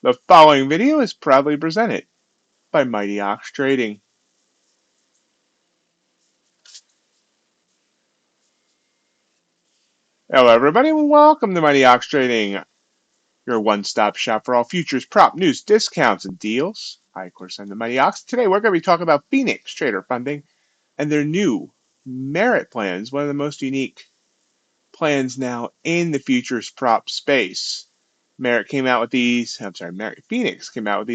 The following video is proudly presented by MightyOxTrading. Hello everybody, welcome to MightyOxTrading, your one-stop shop for all futures, prop, news, discounts, and deals. Hi, of course, I'm the Mighty Ox. Today we're going to be talking about Phoenix Trader Funding and their new merit plans, one of the most unique plans now in the futures prop space. Phoenix came out with these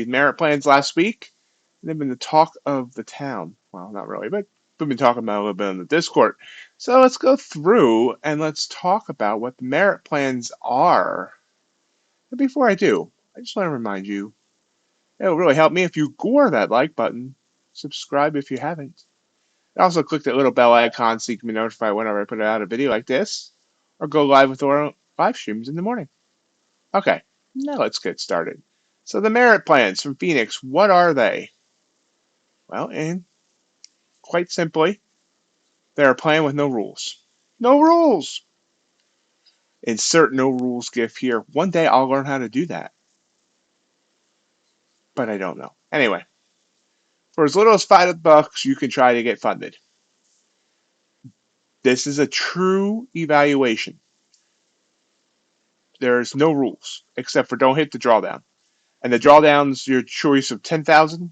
merit plans last week. They've been the talk of the town. Well, not really, but we've been talking about it a little bit on the Discord. So let's go through and let's talk about what the merit plans are. But before I do, I just want to remind you, it'll really help me if you gore that like button, subscribe if you haven't. And also click that little bell icon so you can be notified whenever I put out a video like this, or go live with our live streams in the morning. Okay, now let's get started. So the merit plans from Phoenix, what are they? Well, and quite simply, they're a plan with no rules. No rules! Insert no rules GIF here. One day I'll learn how to do that, but I don't know. Anyway, for as little as $5, you can try to get funded. This is a true evaluation. There's no rules, except for don't hit the drawdown. And the drawdown's your choice of $10,000,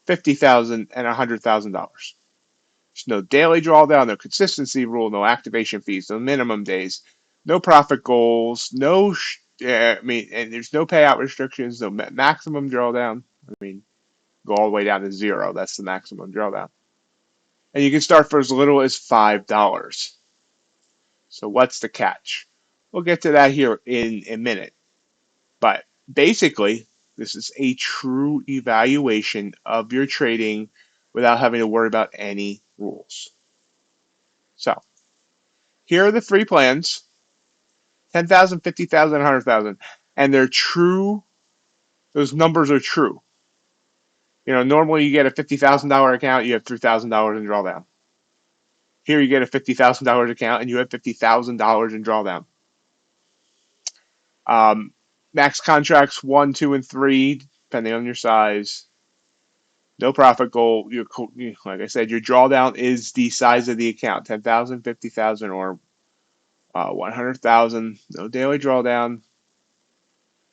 $50,000, and $100,000. There's no daily drawdown, no consistency rule, no activation fees, no minimum days, no profit goals, and there's no payout restrictions, no maximum drawdown. Go all the way down to zero. That's the maximum drawdown. And you can start for as little as $5. So what's the catch? We'll get to that here in a minute. But basically, this is a true evaluation of your trading without having to worry about any rules. So here are the three plans: 10,000, 50,000, 100,000. And they're true. Those numbers are true. Normally you get a $50,000 account, you have $3,000 in drawdown. Here you get a $50,000 account and you have $50,000 in drawdown. Max contracts 1, 2, and 3, depending on your size. No profit goal. Like I said, your drawdown is the size of the account: 10,000, 50,000, or 100,000. No daily drawdown.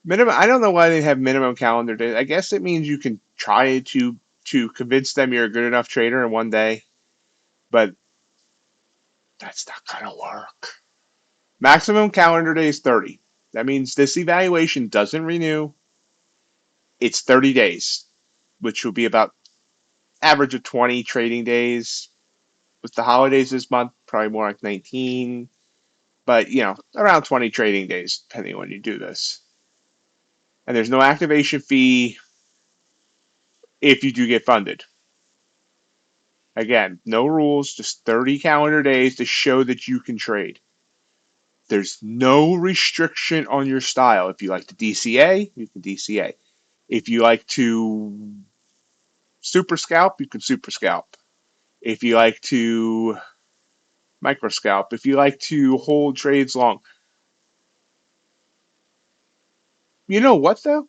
Minimum. I don't know why they have minimum calendar days. I guess it means you can try to convince them you're a good enough trader in one day, but that's not gonna work. Maximum calendar days 30. That means this evaluation doesn't renew. It's 30 days, which will be about average of 20 trading days. With the holidays this month, probably more like 19, but around 20 trading days, depending on when you do this. And there's no activation fee if you do get funded. Again, no rules, just 30 calendar days to show that you can trade. There's no restriction on your style. If you like to DCA, you can DCA. If you like to super scalp, you can super scalp. If you like to micro scalp, if you like to hold trades long. You know what though?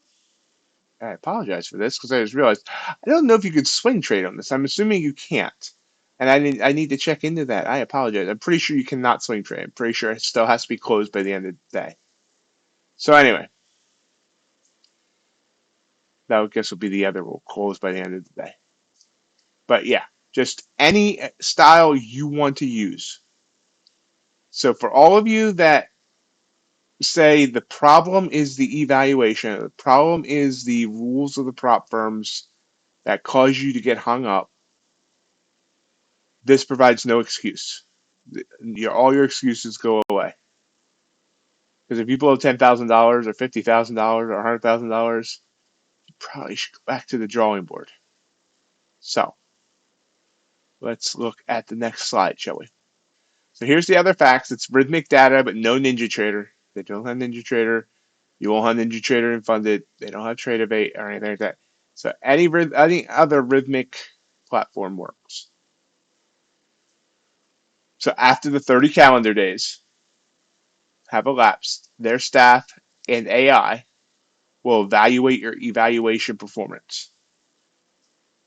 I apologize for this because I just realized I don't know if you could swing trade on this. I'm assuming you can't. And I need to check into that. I apologize. I'm pretty sure you cannot swing trade. I'm pretty sure it still has to be closed by the end of the day. So anyway, that I guess will be the other rule: closed by the end of the day. But yeah, just any style you want to use. So for all of you that say the problem is the evaluation, the problem is the rules of the prop firms that cause you to get hung up, this provides no excuse. All your excuses go away. Because if you blow $10,000 or $50,000 or $100,000, you probably should go back to the drawing board. So let's look at the next slide, shall we? So here's the other facts. It's rhythmic data, but no NinjaTrader. They don't have NinjaTrader. You won't have NinjaTrader and Funded. They don't have Tradeovate or anything like that. So any other rhythmic platform works. So after the 30 calendar days have elapsed, their staff and AI will evaluate your evaluation performance.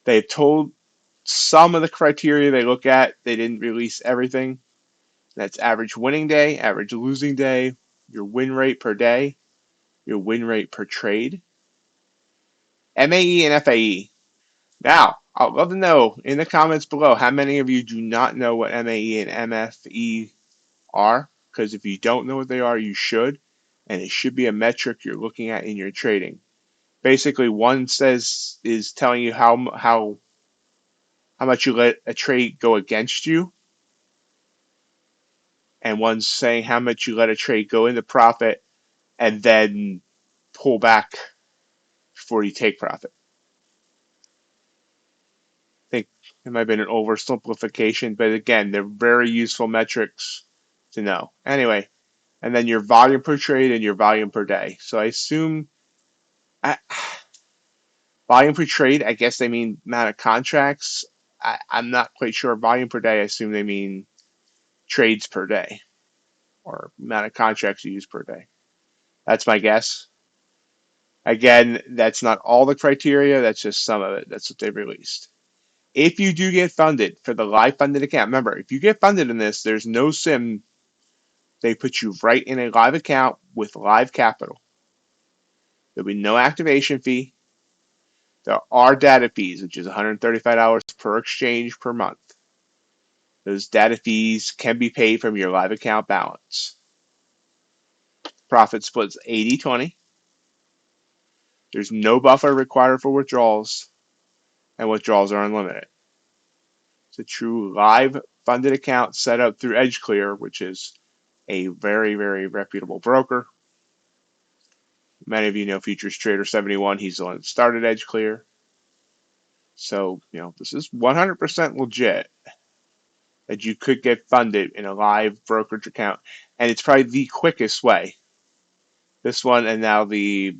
They've told some of the criteria they look at. They didn't release everything. That's average winning day, average losing day, your win rate per day, your win rate per trade, MAE and FAE. Now, I'd love to know in the comments below how many of you do not know what MAE and MFE are, because if you don't know what they are, you should, and it should be a metric you're looking at in your trading. Basically, one is telling you how much you let a trade go against you, and one's saying how much you let a trade go into profit and then pull back before you take profit. I think it might have been an oversimplification, but again, they're very useful metrics to know. Anyway, and then your volume per trade and your volume per day. So I assume volume per trade, I guess they mean amount of contracts. I'm not quite sure. Volume per day, I assume they mean trades per day or amount of contracts you use per day. That's my guess. Again, that's not all the criteria. That's just some of it. That's what they've released. If you do get funded for the live funded account, remember, if you get funded in this, there's no sim. They put you right in a live account with live capital. There'll be no activation fee. There are data fees, which is $135 per exchange per month. Those data fees can be paid from your live account balance. Profit splits 80-20. There's no buffer required for withdrawals, and withdrawals are unlimited. It's a true live funded account set up through EdgeClear, which is a very, very reputable broker. Many of you know Futures Trader 71. He's the one that started EdgeClear. So, this is 100% legit that you could get funded in a live brokerage account. And it's probably the quickest way. This one and now the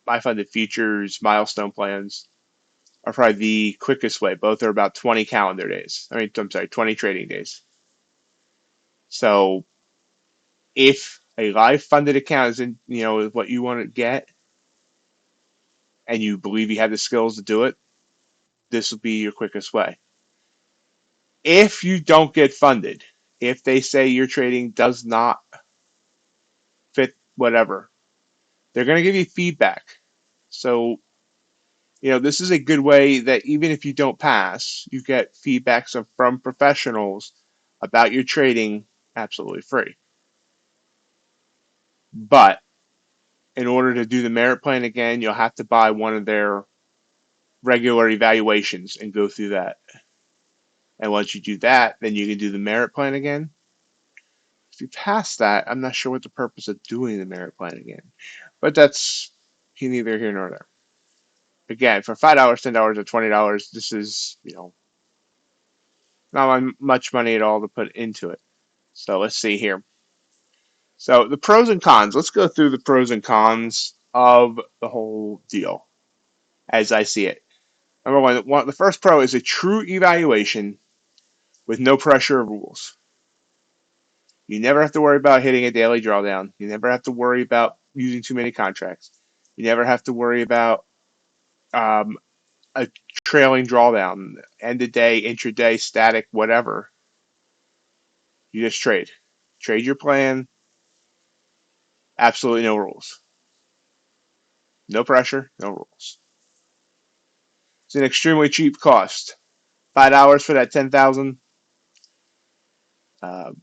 My Funded Futures milestone plans are probably the quickest way. Both are about 20 calendar days. I'm sorry, 20 trading days. So if a live funded account is what you want to get and you believe you have the skills to do it, this will be your quickest way. If you don't get funded, if they say your trading does not fit whatever, they're going to give you feedback. So, this is a good way that even if you don't pass, you get feedback from professionals about your trading absolutely free. But in order to do the merit plan again, you'll have to buy one of their regular evaluations and go through that. And once you do that, then you can do the merit plan again. If you pass that, I'm not sure what the purpose of doing the merit plan again. But that's neither here nor there. Again, for $5, $10, or $20, this is, not much money at all to put into it. So let's see here. So the pros and cons. Let's go through the pros and cons of the whole deal as I see it. Number one, the first pro is a true evaluation with no pressure of rules. You never have to worry about hitting a daily drawdown. You never have to worry about using too many contracts. You never have to worry about a trailing drawdown, end of day, intraday, static, whatever. You just trade. Trade your plan. Absolutely no rules. No pressure, no rules. It's an extremely cheap cost. $5 for that 10,000. $10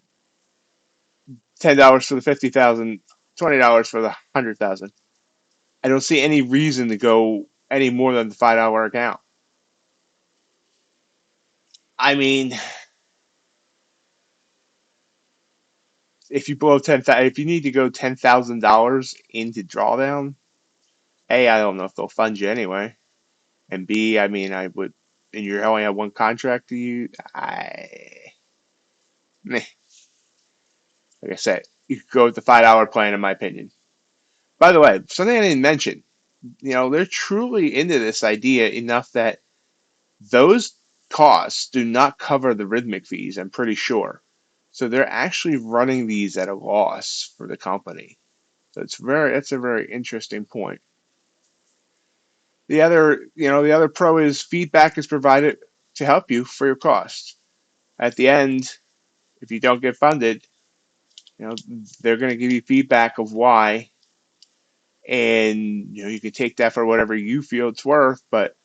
for the 50,000. $20 for the 100,000. I don't see any reason to go any more than the $5 account. I mean, if you blow if you need to go $10,000 into drawdown, A, I don't know if they'll fund you anyway, and B, I mean, I would, and you only have one contract to use. Like I said, you could go with the $5 plan, in my opinion. By the way, something I didn't mention, they're truly into this idea enough that those costs do not cover the rhythmic fees, I'm pretty sure. So they're actually running these at a loss for the company. So that's a very interesting point. The other pro is feedback is provided to help you for your costs. At the end, if you don't get funded, you know, they're going to give you feedback of why, and you can take that for whatever you feel it's worth. But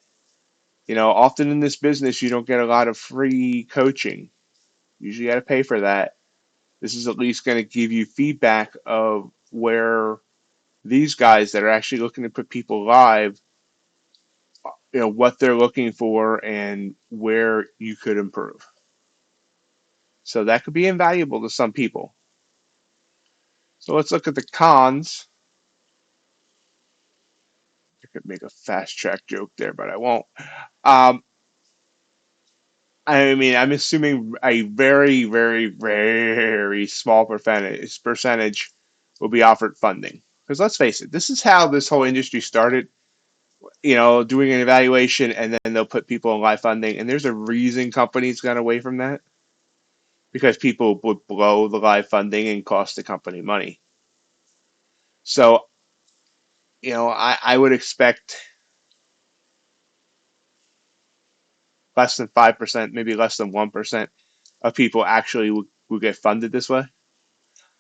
often in this business, you don't get a lot of free coaching. Usually, you got to pay for that. This is at least going to give you feedback of where these guys that are actually looking to put people live, what they're looking for and where you could improve. So that could be invaluable to some people. So let's look at the cons. I could make a fast track joke there, but I won't. Um, I mean, I'm assuming a very, very, very small percentage will be offered funding. Because let's face it, this is how this whole industry started. Doing an evaluation and then they'll put people in live funding. And there's a reason companies got away from that because people would blow the live funding and cost the company money. So, I would expect less than 5%, maybe less than 1% of people actually would get funded this way.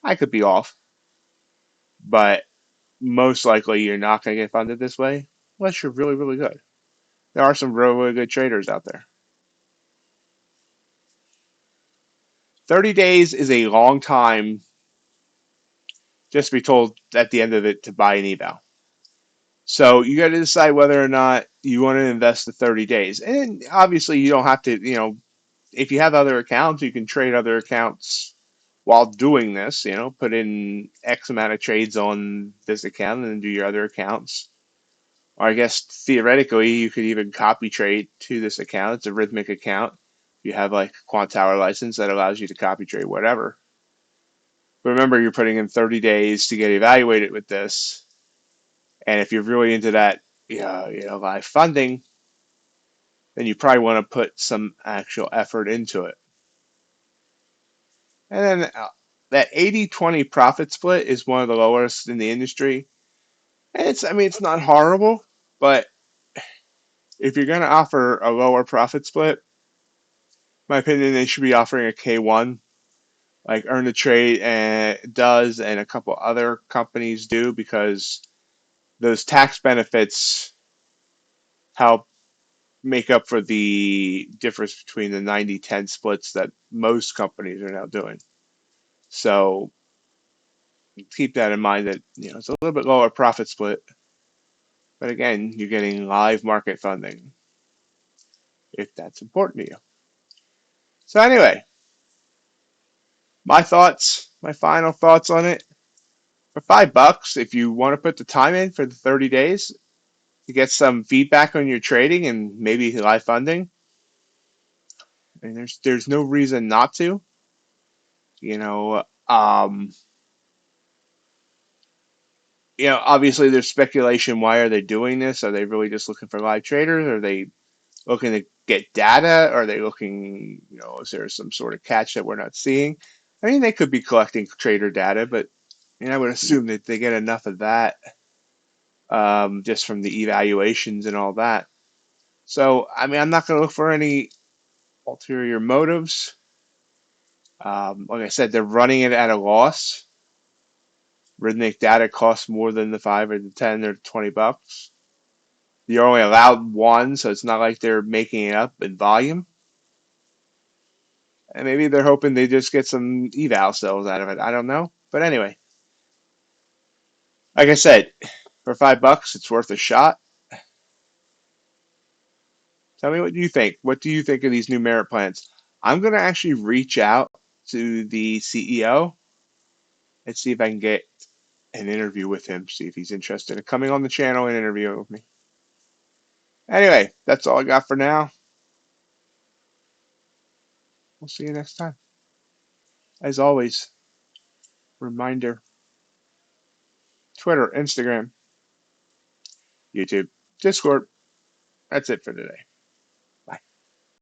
I could be off, but most likely you're not going to get funded this way unless you're really, really good. There are some really, really good traders out there. 30 days is a long time just to be told at the end of it to buy an eval. So you got to decide whether or not you want to invest the 30 days. And obviously you don't have to, if you have other accounts, you can trade other accounts while doing this, put in X amount of trades on this account and then do your other accounts. Or I guess theoretically, you could even copy trade to this account. It's a rhythmic account. You have like a quant tower license that allows you to copy trade whatever. But remember, you're putting in 30 days to get evaluated with this. And if you're really into that, live funding, then you probably want to put some actual effort into it. And then that 80-20 profit split is one of the lowest in the industry. And it's not horrible, but if you're going to offer a lower profit split, in my opinion, they should be offering a K1, like Earn the Trade does, and a couple other companies do, because those tax benefits help make up for the difference between the 90-10 splits that most companies are now doing. So keep that in mind that it's a little bit lower profit split, but again, you're getting live market funding if that's important to you. So anyway, my final thoughts on it. For $5, if you want to put the time in for the 30 days to get some feedback on your trading and maybe live funding, and there's no reason not to. Obviously there's speculation. Why are they doing this? Are they really just looking for live traders? Are they looking to get data? Are they looking, is there some sort of catch that we're not seeing? I mean, they could be collecting trader data, but I would assume that they get enough of that just from the evaluations and all that. So, I'm not going to look for any ulterior motives. Like I said, they're running it at a loss. Rhythmic data costs more than the 5 or the 10 or $20. You're only allowed one, so it's not like they're making it up in volume. And maybe they're hoping they just get some eval sales out of it. I don't know. But anyway, like I said, for $5, it's worth a shot. Tell me what you think. What do you think of these new merit plans? I'm going to actually reach out to the CEO and see if I can get an interview with him, see if he's interested in coming on the channel and interviewing with me. Anyway, that's all I got for now. We'll see you next time. As always, reminder, Twitter, Instagram, YouTube, Discord. That's it for today.